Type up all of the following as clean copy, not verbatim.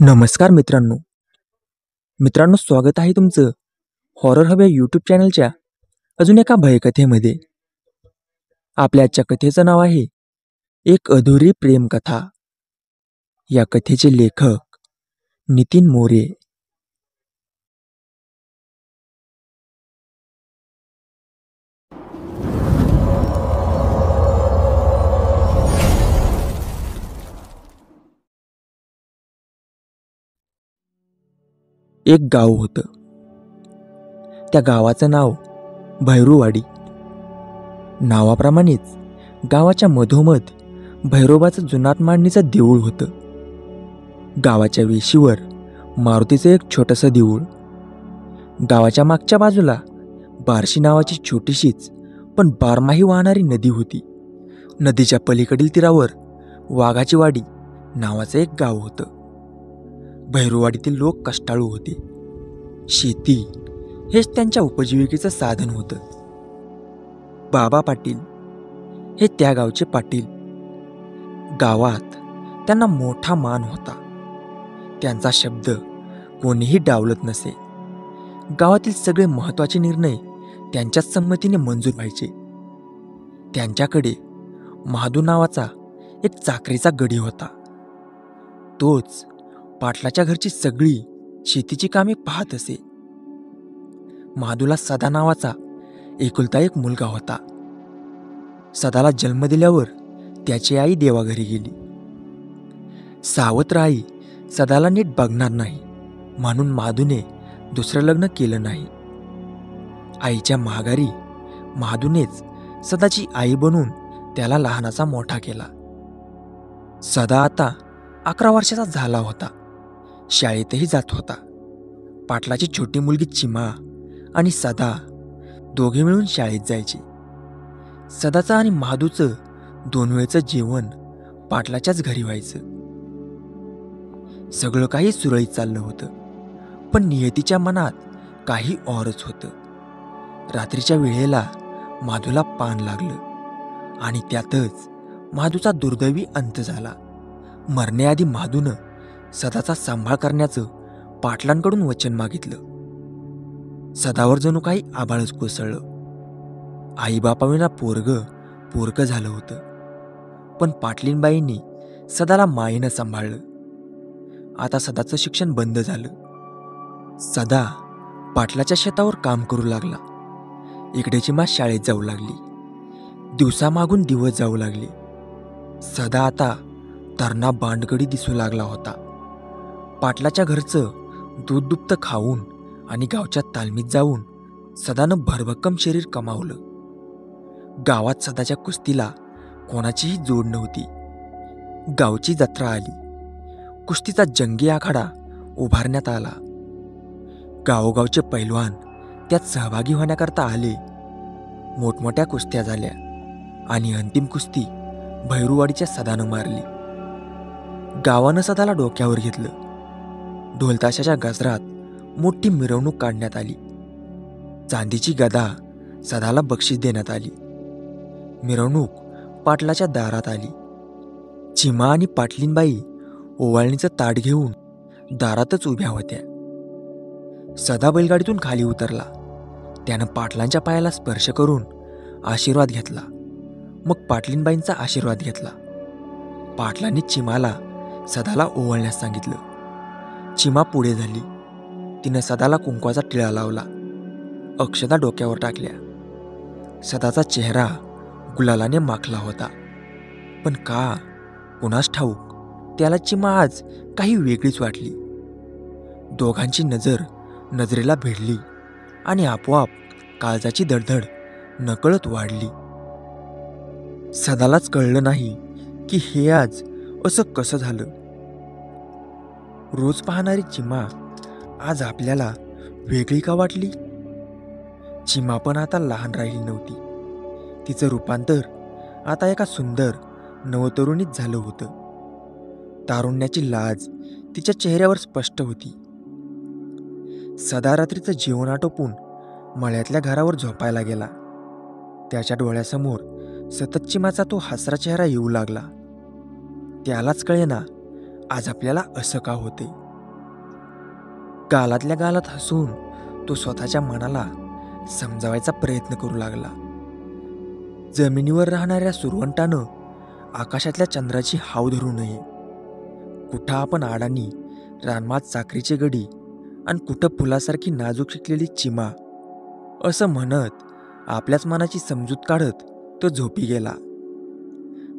नमस्कार मित्रांनो. स्वागत आहे तुमचं हॉरर हब या यूट्यूब चॅनलच्या अजून एका भयकथेमध्ये. आपल्या आजच्या कथेचं नाव आहे एक अधुरी प्रेमकथा. या कथेचे लेखक नितीन मोरे. एक गाव होतं. त्या गावाचं नाव भैरूवाडी. नावाप्रमाणेच गावाच्या मधोमध भैरोबाचं जुनाट मांडणीचं देऊळ होतं. गावाच्या वेशीवर मारुतीचं एक छोटंसं देऊळ. गावाच्या मागच्या बाजूला बार्शी नावाची छोटीशीच पण बारमाही वाहणारी नदी होती. नदीच्या पलीकडील तीरावर वाघाची वाडी नावाचं एक गाव होतं. भैरूवाडीतील लोक कष्टाळू होते. शेती हेच त्यांच्या उपजीविकेचं साधन होतं. बाबा पाटील हे त्या गावचे पाटील. गावात त्यांना मोठा मान होता. त्यांचा शब्द कोणीही डावलत नसे. गावातील सगळे महत्त्वाचे निर्णय त्यांच्याच संमतीने मंजूर व्हायचे. त्यांच्याकडे महादू नावाचा एक चाकरीचा गडी होता. तोच पाटलाच्या घरची सगळी शेतीची कामे पाहत असे. महादूला सदा नावाचा एकुलता एक मुलगा होता. सदाला जन्म दिल्यावर त्याची आई देवाघरी गेली. सावत्र आई सदाला नीट बघणार नाही म्हणून महादूने दुसरं लग्न केलं नाही. आईच्या माघारी महादूनेच सदाची आई बनून त्याला लहानाचा मोठा केला. सदा आता 11 वर्षाचा झाला होता. शाळेतही जात होता. पाटलाची छोटी मुलगी चिमा आणि सदा दोघे मिळून शाळेत जायचे. सदाचं आणि महादूचं 2 वेळचं जेवण पाटलाच्याच घरी व्हायचं. सगळं काही सुरळीत चाललं होतं. पण नियतीच्या मनात काही औरच होतं. रात्रीच्या वेळेला महादूला पान लागलं आणि त्यातच महादूचा दुर्दैवी अंत झाला. मरण्याआधी महादूनं सदाचा सांभाळ करण्याचं पाटलांकडून वचन मागितलं. सदावर जणू काही आभाळच कोसळलं. आईबापाविना पोरगं झालं होतं. पण पाटलींबाईंनी सदाला मायेनं सांभाळलं. आता सदाचं शिक्षण बंद झालं. सदा पाटलाच्या शेतावर काम करू लागला. इकडे चिमा शाळेत जाऊ लागली. दिवसामागून दिवस जाऊ लागले. सदा आता तरणा बांडगडी दिसू लागला होता. पाटलाच्या घरचं दूध दुभतं खाऊन आणि गावच्या तालमीत जाऊन सदानं भरभक्कम शरीर कमावलं. गावात सदाच्या कुस्तीला कोणाचीही जोड नव्हती. गावची जत्रा आली. कुस्तीचा जंगी आखाडा उभारण्यात आला. गावोगावचे पैलवान त्यात सहभागी होण्याकरता आले. मोठमोठ्या कुस्त्या झाल्या आणि अंतिम कुस्ती भैरूवाडीच्या सदानं मारली. गावानं सदाला डोक्यावर घेतलं. ढोलताशाच्या गजरात मोठी मिरवणूक काढण्यात आली. चांदीची गदा सदाला बक्षीस देण्यात आली. मिरवणूक पाटलाच्या दारात आली. चिमा आणि पाटलींबाई ओवाळणीचं ताट घेऊन दारातच उभ्या होत्या. सदा बैलगाडीतून खाली उतरला. त्यानं पाटलांच्या पायाला स्पर्श करून आशीर्वाद घेतला. मग पाटलींबाईंचा आशीर्वाद घेतला. पाटलांनी चिमाला सदाला ओवाळण्यास सांगितलं. चिमा पुढे झाली. तिनं सदाला कुंकवाचा टिळा लावला. अक्षदा डोक्यावर टाकल्या. सदाचा चेहरा गुलालाने माखला होता. पण का कुणास ठाऊक त्याला चिमा आज काही वेगळीच वाटली. दोघांची नजरेला भिडली आणि आपोआप काळजाची धडधड नकळत वाढली. सदालाच कळलं नाही की हे आज असं कसं झालं. रोज पाहणारी चिमा आज आपल्याला वेगळी का वाटली. चिमा पण आता लहान राहिली नव्हती. तिचं रूपांतर आता एका सुंदर नवतरुणीत झालं होतं. तारुण्याची लाज तिच्या चेहऱ्यावर स्पष्ट होती. सदा रात्रीचं जेवण आटोपून मळ्यातल्या घरावर झोपायला गेला. त्याच्या डोळ्यासमोर सतत चिमाचा तो हसरा चेहरा येऊ लागला. त्यालाच कळेना आज आपल्याला असं का होते. गालातल्या गालात हसून तो स्वतःच्या मनाला समजावायचा प्रयत्न करू लागला. जमिनीवर राहणाऱ्या सुरवंटानं आकाशातल्या चंद्राची हाव धरू नये. कुठं आपण अडाणी रानमात साखरेचे गडी आणि कुठं फुलासारखी नाजूक शिकलेली चिमा, असं म्हणत आपल्याच मनाची समजूत काढत तो झोपी गेला.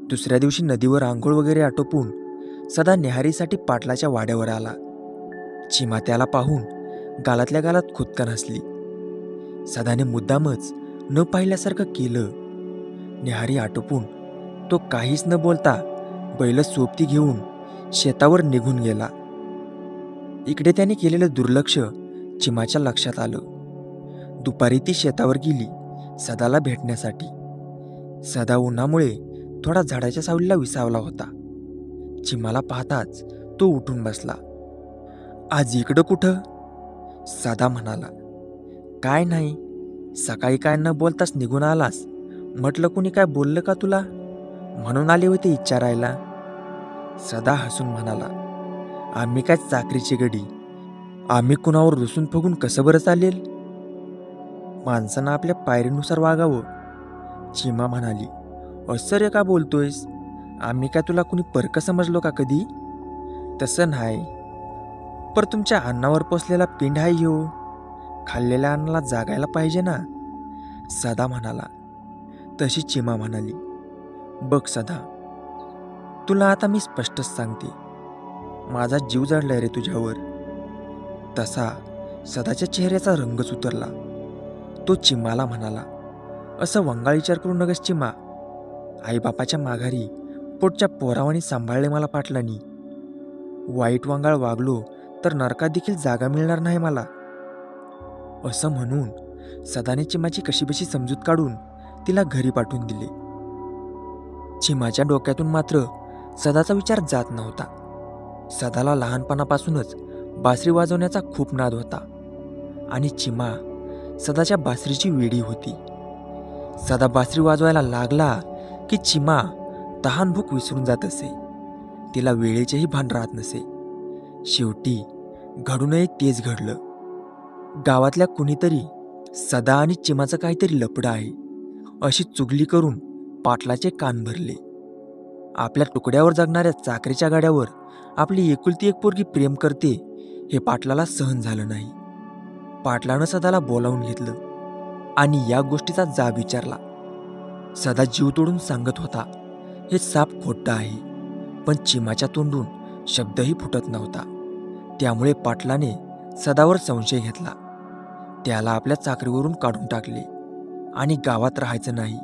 दुसऱ्या दिवशी नदीवर आंघोळ वगैरे आटोपून सदा न्याहारीसाठी पाटलाच्या वाड्यावर आला. चिमा त्याला पाहून गालातल्या गालात खुदकन हसली. सदाने मुद्दामच न पाहिल्यासारखं केलं. न्याहारी आटोपून तो काहीच न बोलता बैल सोबती घेऊन शेतावर निघून गेला. इकडे त्याने केलेलं दुर्लक्ष चिमाच्या लक्षात आलं. दुपारी ती शेतावर गेली सदाला भेटण्यासाठी. सदा उन्हामुळे थोडा झाडाच्या सावलीला विसावला होता. चिमाला पाहताच तो उठून बसला. आज इकडं कुठं? सदा म्हणाला. काय नाही, सकाळी काय न बोलताच निघून आलास. म्हटलं कुणी काय बोललं का तुला, म्हणून आले होते विचारायला. सदा हसून म्हणाला. आम्ही काय चाकरीची गडी, आम्ही कुणावर रुसून फुगून कसं बरं चालेल? माणसानं आपल्या पायरीनुसार वागावं. चिमा म्हणाली. असं रे का बोलतोयस? आम्ही काय तुला कुणी परकं समजलो का कधी? तसं नाही, पर तुमच्या अन्नावर पोसलेला पिंड आहे ह्यो, खाल्लेल्या अन्नाला जागायला पाहिजे ना, सदा म्हणाला. तशी चिमा म्हणाली. बघ सदा, तुला आता मी स्पष्टच सांगते, माझा जीव जडलाय रे तुझ्यावर. तसा सदाच्या चेहऱ्याचा रंगच उतरला. तो चिमाला म्हणाला. असं वंगाळ विचार करू नगस चिमा. आईबापाच्या माघारी पोटच्या पोरावानी सांभाळले मला पाटलांनी. वाईट वंगाळ वागलो तर नरकात देखील जागा मिळणार नाही मला. असं म्हणून सदाने चिमाची कशीबशी समजूत काढून तिला घरी पाठवून दिले. चिमाच्या डोक्यातून मात्र सदाचा विचार जात नव्हता. सदाला लहानपणापासूनच बासरी वाजवण्याचा खूप नाद होता आणि चिमा सदाच्या बासरीची वेडी होती. सदा बासरी वाजवायला लागला की चिमा तहान भूक विसरून जात असे. तिला वेळेचेही भान राहत नसे. शेवटी घडूनही तेच घडलं. गावातल्या कुणीतरी सदा आणि चिमाचं काहीतरी लपडं आहे अशी चुगली करून पाटलाचे कान भरले. आपल्या तुकड्यावर जगणाऱ्या चाकरीच्या गाड्यावर आपली एकुलती एक पोरगी प्रेम करते हे पाटलाला सहन झालं नाही. पाटलानं सदाला बोलावून घेतलं आणि या गोष्टीचा जाब विचारला. सदा जीव तोडून सांगत होता हे साप खोटं आहे, पण चिमाच्या तोंडून शब्दही फुटत नव्हता. त्यामुळे पाटलाने सदावर संशय घेतला. त्याला आपल्या चाकरीवरून काढून टाकले आणि गावात राहायचं नाही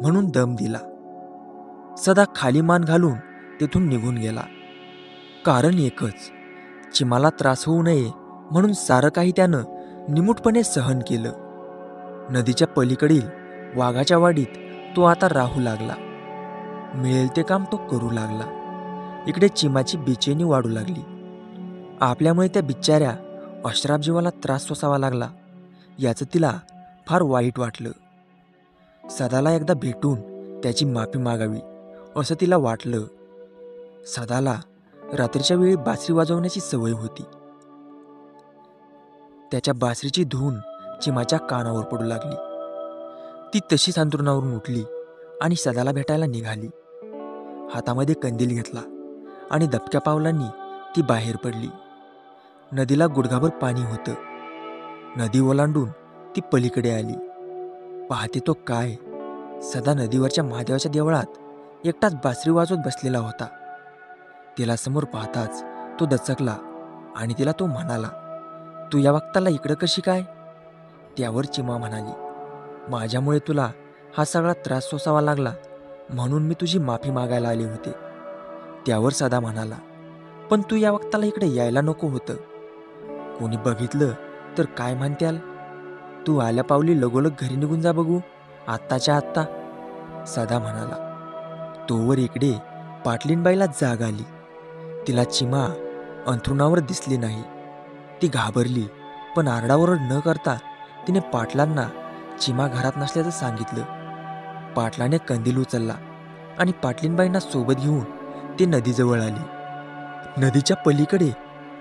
म्हणून दम दिला. सदा खाली मान घालून तेथून निघून गेला. कारण एकच, चिमाला त्रास होऊ नये म्हणून सारं काही त्यानं निमूटपणे सहन केलं. नदीच्या पलीकडील वाघाच्या वाडीत तो आता राहू लागला. मिळेल ते काम तो करू लागला. इकडे चिमाची बेचैनी वाढू लागली. आपल्यामुळे त्या बिचाऱ्या अश्राप जीवाला त्रास सोसावा लागला याचं तिला फार वाईट वाटलं. सदाला एकदा भेटून त्याची माफी मागावी असं तिला वाटलं. सदाला रात्रीच्या वेळी बासरी वाजवण्याची सवय होती. त्याच्या बासरीची धून चिमाच्या कानावर पडू लागली. ती तशीच अंथरुणावरून उठली आणि सदाला भेटायला निघाली. हातामध्ये कंदील घेतला आणि दबक्या पावलांनी ती बाहेर पडली. नदीला गुडघाभर पाणी होतं. नदी ओलांडून ती पलीकडे आली. पाहते तो काय, सदा नदीवरच्या महादेवाच्या देवळात एकटाच बासरी वाजवत बसलेला होता. तिला समोर पाहताच तो दचकला आणि तिला तो म्हणाला. तू या वक्ताला इकडं कशी काय? त्यावर चिमा म्हणाली. माझ्यामुळे तुला हा सगळा त्रास सोसावा लागला म्हणून मी तुझी माफी मागायला आले होते. त्यावर सदा म्हणाला. पण तू या वक्ताला इकडे यायला नको होतं. कोणी बघितलं तर काय म्हणत्याल? तू आल्या पावली लगोलग घरी निघून जा बघू, आत्ताच्या आत्ता, सदा म्हणाला. तोवर इकडे पाटलीनबाईला जाग आली. तिला चिमा अंथरुणावर दिसली नाही. ती घाबरली, पण आरडाओरड न करता तिने पाटलांना चिमा घरात नसल्याचं सांगितलं. पाटलाने कंदील उचलला आणि पाटलीनबाईंना सोबत घेऊन ते नदीजवळ आले. नदीच्या पलीकडे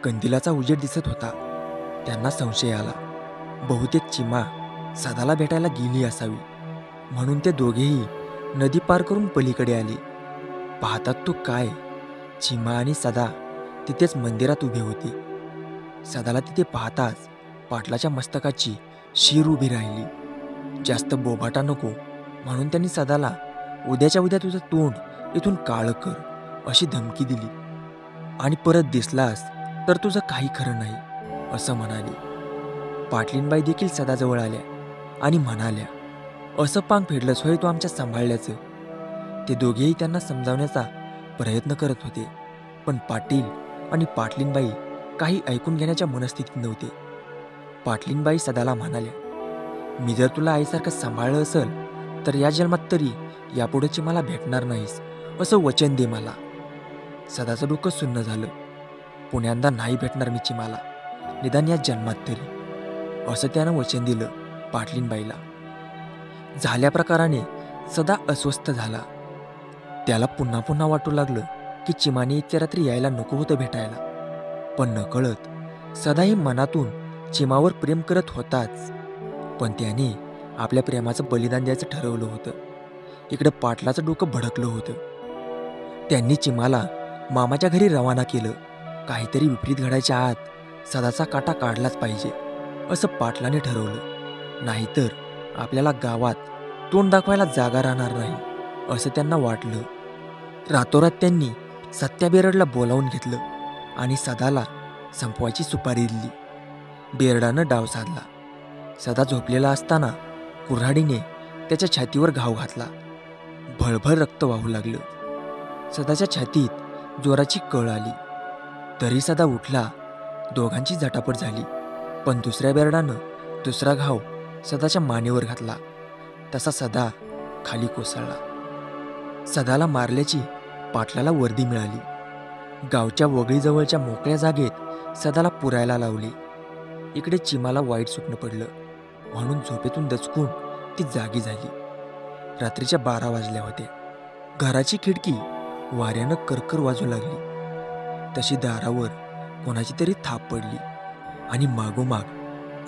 कंदिलाचा उजेड दिसत होता. त्यांना संशय आला. बहुतेक चिमा सदाला भेटायला गेली असावी, म्हणून ते दोघेही नदी पार करून पलीकडे आले. पाहतात तो काय, चिमा आणि सदा तिथेच मंदिरात उभे होते. सदाला तिथे पाहताच पाटलाच्या मस्तकाची शीर उभी राहिली. जास्त बोभाटा नको म्हणून त्यांनी सदाला उद्याच्या उद्या तुझं तोंड इथून काळं कर अशी धमकी दिली, आणि परत दिसलास तर तुझं काही खरं नाही असं म्हणाले. पाटलीनबाई देखील सदाजवळ आल्या आणि म्हणाल्या, असं पांग फेडलंच होय तू आमच्या सांभाळल्याचं. ते दोघेही त्यांना समजावण्याचा प्रयत्न करत होते, पण पाटील आणि पाटलीनबाई काही ऐकून घेण्याच्या मनस्थितीत नव्हते. पाटलीनबाई सदाला म्हणाल्या, मी जर तुला आईसारखं सांभाळलं असेल तर या जन्मात तरी यापुढेची मला भेटणार नाहीस असं वचन दे मला. सदाचं डोकं सुन्न झालं. पुण्यांदा नाही भेटणार मी चिमाला, निदान या जन्मात तरी, असं त्यानं वचन दिलं पाटलीनबाईला. झाल्या प्रकाराने सदा अस्वस्थ झाला. त्याला पुन्हा पुन्हा वाटू लागलं की चिमाने इतक्या रात्री यायला नको होतं भेटायला. पण नकळत सदाही मनातून चिमावर प्रेम करत होताच, पण त्याने आपल्या प्रेमाचं बलिदान द्यायचं ठरवलं होतं. इकडं पाटलाचं डोकं भडकलं होतं. त्यांनी चिमाला मामाच्या घरी रवाना केलं. काहीतरी विपरीत घडायच्या आत सदाचा काटा काढलाच पाहिजे असं पाटलाने ठरवलं, नाहीतर आपल्याला गावात तोंड दाखवायला जागा राहणार नाही असं त्यांना वाटलं. रातोरात त्यांनी सत्या बेरडला बोलावून घेतलं आणि सदाला संपवायची सुपारी दिली. बेरडानं डाव साधला. सदा झोपलेला असताना कुऱ्हाडीने त्याच्या छातीवर घाव घातला. भळभळ रक्त वाहू लागलं. सदाच्या छातीत जोराची कळ आली. तरी सदा उठला. दोघांची झटापट झाली, पण दुसऱ्या बेरडानं दुसरा घाव सदाच्या मानेवर घातला. तसा सदा खाली कोसळला. सदाला मारल्याची पाटलाला वर्दी मिळाली. गावच्या वगळीजवळच्या मोकळ्या जागेत सदाला पुरायला लावली. इकडे चिमाला वाईट स्वप्न पडलं, म्हणून झोपेतून दचकून ती जागी झाली. रात्रीच्या 12 वाजल्या होत्या. घराची खिडकी वाऱ्यानं करकर वाजू लागली. तशी दारावर कोणाची तरी थाप पडली आणि मागोमाग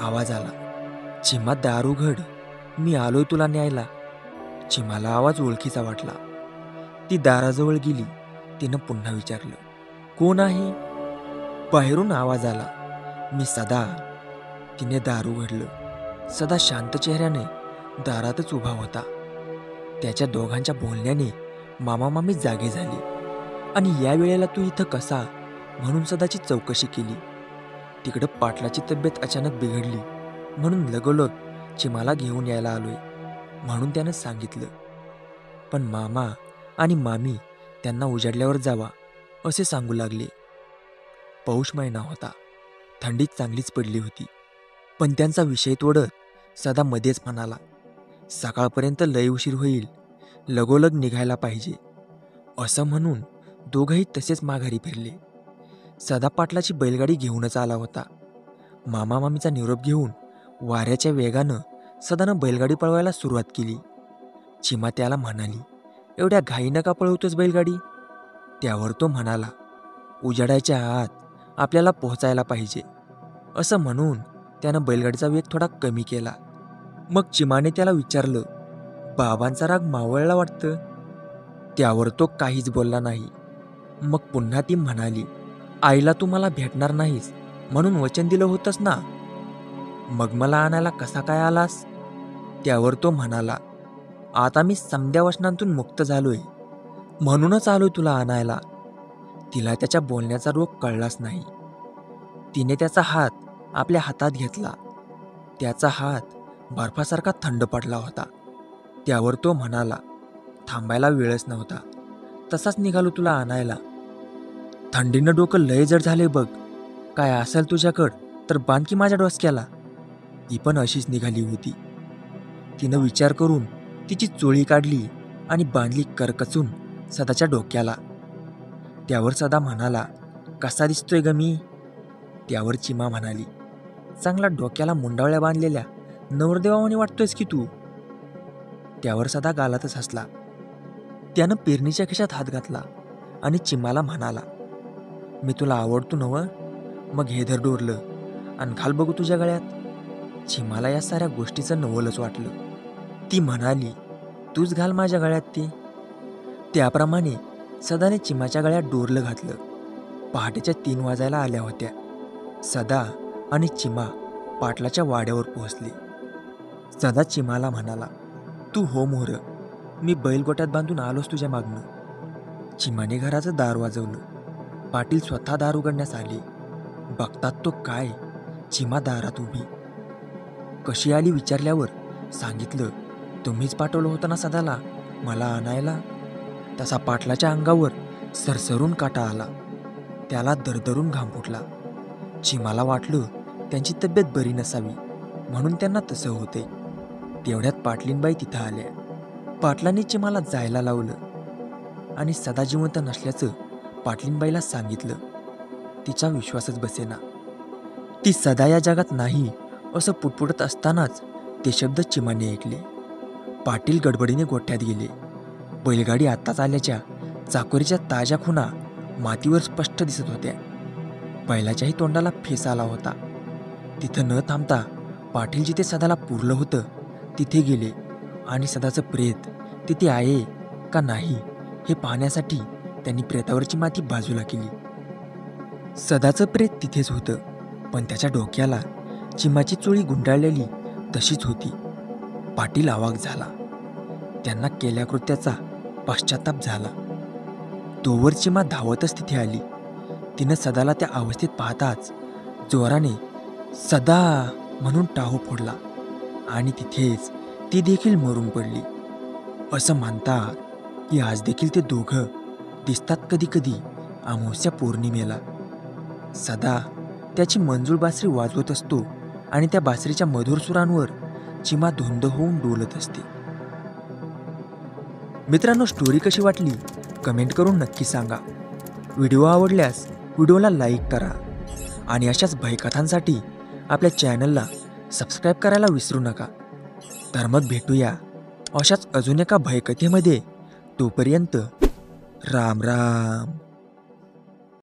आवाज आला, चिमा दार उघड, मी आलोय तुला न्यायला. चिमाला आवाज ओळखीचा वाटला. ती दाराजवळ गेली. तिनं पुन्हा विचारलं, कोण आहे? बाहेरून आवाज आला, मी सदा. तिने दार उघडलं. सदा शांत चेहऱ्याने दारातच उभा होता. त्याच्या दोघांच्या बोलण्याने मामा मामी जागे झाली आणि या वेळेला तू इथं कसा म्हणून सदाची चौकशी केली. तिकडं पाटलाची तब्येत अचानक बिघडली म्हणून लगोलग चिमाला घेऊन यायला आलोय म्हणून त्यानं सांगितलं. पण मामा आणि मामी त्यांना उजाडल्यावर जावा असे सांगू लागले. पौष महिना होता. थंडी चांगलीच पडली होती. पण त्यांचा विषय तोडत सदा मध्येच म्हणाला, सकाळपर्यंत लय उशीर होईल, लगोलग निघायला पाहिजे. असं म्हणून दोघंही तसेच माघारी फिरले. सदा पाटलाची बैलगाडी घेऊनच आला होता. मामा मामीचा निरोप घेऊन वाऱ्याच्या वेगानं सदानं बैलगाडी पळवायला सुरुवात केली. चिमा त्याला म्हणाली, एवढ्या घाईनं का पळवतोस बैलगाडी? त्यावर तो म्हणाला, उजाडायच्या आत आपल्याला पोहोचायला पाहिजे. असं म्हणून त्यानं बैलगाडीचा वेग थोडा कमी केला. मग चिमाने त्याला विचारलं, बाबांचा राग मावळला वाटतं? त्यावर तो काहीच बोलला नाही. मग पुन्हा ती म्हणाली, आईला तू मला भेटणार नाहीस म्हणून वचन दिलं होतंस ना, मग मला आणायला कसा काय आलास? त्यावर तो म्हणाला, आता मी समद्या वचनांतून मुक्त झालोय म्हणूनच आलोय तुला आणायला. तिला त्याच्या बोलण्याचा रोग कळलाच नाही. तिने त्याचा हात आपल्या हातात घेतला. त्याचा हात बर्फासारखा थंड पडला होता. त्यावर तो म्हणाला, थांबायला वेळच नव्हता, तसाच निघालो तुला आणायला. थंडीनं डोकं लय जड झाले बघ, काय असेल तुझ्याकडं तर बांध की माझ्या डोसक्याला. ती पण अशीच निघाली होती. तिनं विचार करून तिची चोळी काढली आणि बांधली करकचून सदाच्या डोक्याला. त्यावर सदा म्हणाला, कसा दिसतोय ग मी? त्यावर चिमा म्हणाली, चांगला डोक्याला मुंडावळ्या बांधलेल्या नवरदेवाने वाटतोयस की तू. त्यावर सदा गालातच हसला. त्यानं पेरणीच्या खिशात हात घातला आणि चिमाला म्हणाला, मी तुला आवडतो नवं? मग हे धर डोरलं आणि घाल बघू तुझ्या गळ्यात. चिमाला या साऱ्या गोष्टीचं नवलच वाटलं. ती म्हणाली, तूच घाल माझ्या गळ्यात ते. त्याप्रमाणे सदाने चिमाच्या गळ्यात डोरलं घातलं. पहाटेच्या 3 वाजायला आल्या होत्या. सदा आणि चिमा पाटलाच्या वाड्यावर पोहोचले. सदा चिमाला म्हणाला, तू हो मोर, मी बैलगोट्यात बांधून आलोच तुझ्या मागणं. चिमाने घराचं दार वाजवलं. पाटील स्वतः दार उघडण्यास आले. बघतात तो काय, चिमा दारात उभी. कशी आली विचारल्यावर सांगितलं, तुम्हीच पाठवलं होतं ना सदाला मला आणायला. तसा पाटलाच्या अंगावर सरसरून काटा आला. त्याला दरदरून घाम फुटला. चिमाला वाटलं त्यांची तब्येत बरी नसावी म्हणून त्यांना तसं होते. तेवढ्यात पाटलीनबाई तिथं आल्या. पाटलांनी चिमाला जायला लावलं आणि सदा जिवंत नसल्याचं पाटलीनबाईला सांगितलं. तिचा विश्वासच बसेना. ती सदा या जगात नाही असं पुटपुटत असतानाच ते शब्द चिमाने ऐकले. पाटील गडबडीने गोठ्यात गेले. बैलगाडी आत्ताच आल्याच्या चाकोरीच्या ताज्या खुणा मातीवर स्पष्ट दिसत होत्या. बैलाच्याही तोंडाला फेस आला होता. तिथं न थांबता पाटील जिथे सदाला पुरलं होतं तिथे गेले आणि सदाचं प्रेत तिथे आहे का नाही हे पाहण्यासाठी त्यांनी प्रेतावरची माती बाजूला केली. सदाचं प्रेत तिथेच होतं, पण त्याच्या डोक्याला चिमाची चोळी गुंडाळलेली तशीच होती. पाटील अवाक झाला. त्यांना केल्या कृत्याचा पश्चाताप झाला. तोवर चिमा धावतच तिथे आली. तिनं सदाला त्या अवस्थेत पाहताच जोराने सदा म्हणून टाहो फोडला आणि तिथेच ती देखील मरून पडली. असं म्हणतात की आज देखील ते दोघं दिसतात कधी कधी अमावस्या पौर्णिमेला. सदा त्याची मंजूळ बासरी वाजवत असतो आणि त्या बासरीच्या मधुर सुरांवर चिमा धुंद होऊन डोलत असते. मित्रांनो, स्टोरी कशी वाटली कमेंट करून नक्की सांगा. व्हिडिओ आवडल्यास व्हिडिओला लाईक करा आणि अशाच भयकथांसाठी आपल्या चॅनलला सबस्क्राईब करायला विसरू नका. तर मग भेटूया अशाच अजून एका भयकथेमध्ये. तोपर्यंत राम राम.